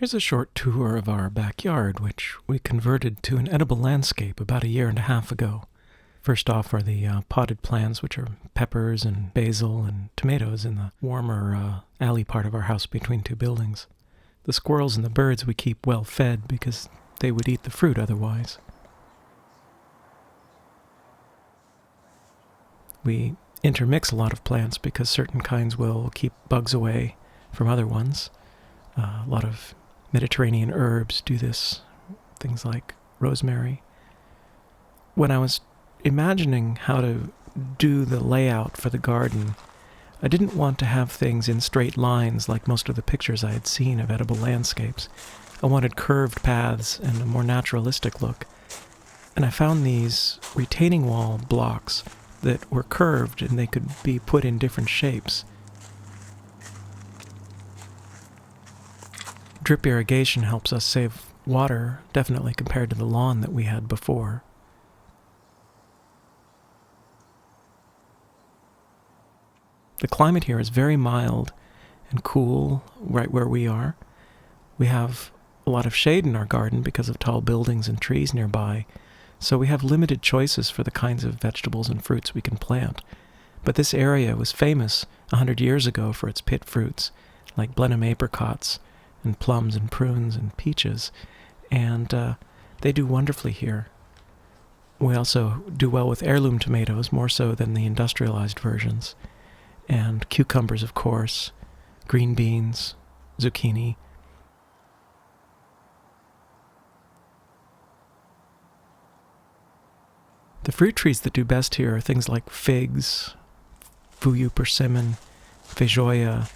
Here's a short tour of our backyard, which we converted to an edible landscape about 1.5 years ago. First off are the potted plants, which are peppers and basil and tomatoes in the warmer alley part of our house between two buildings. The squirrels and the birds we keep well fed because they would eat the fruit otherwise. We intermix a lot of plants because certain kinds will keep bugs away from other ones. A lot of Mediterranean herbs do this, things like rosemary. When I was imagining how to do the layout for the garden, I didn't want to have things in straight lines like most of the pictures I had seen of edible landscapes. I wanted curved paths and a more naturalistic look. And I found these retaining wall blocks that were curved and they could be put in different shapes. Drip irrigation helps us save water, definitely compared to the lawn that we had before. The climate here is very mild and cool right where we are. We have a lot of shade in our garden because of tall buildings and trees nearby, so we have limited choices for the kinds of vegetables and fruits we can plant. But this area was famous 100 years ago for its pit fruits, like Blenheim apricots, and plums and prunes and peaches, and they do wonderfully here. We also do well with heirloom tomatoes, more so than the industrialized versions, and cucumbers, of course, green beans, zucchini. The fruit trees that do best here are things like figs, Fuyu persimmon, feijoa.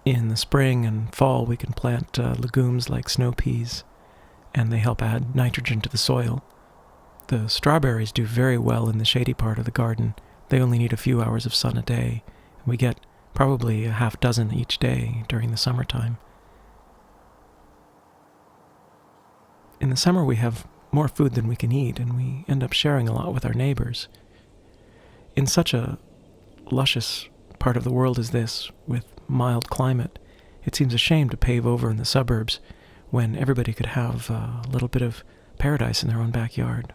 In the spring and fall, we can plant legumes like snow peas, and they help add nitrogen to the soil. The strawberries do very well in the shady part of the garden. They only need a few hours of sun a day. We get probably a half dozen each day during the summertime. In the summer, we have more food than we can eat, and we end up sharing a lot with our neighbors. In such a luscious part of the world as this, with mild climate, it seems a shame to pave over in the suburbs when everybody could have a little bit of paradise in their own backyard.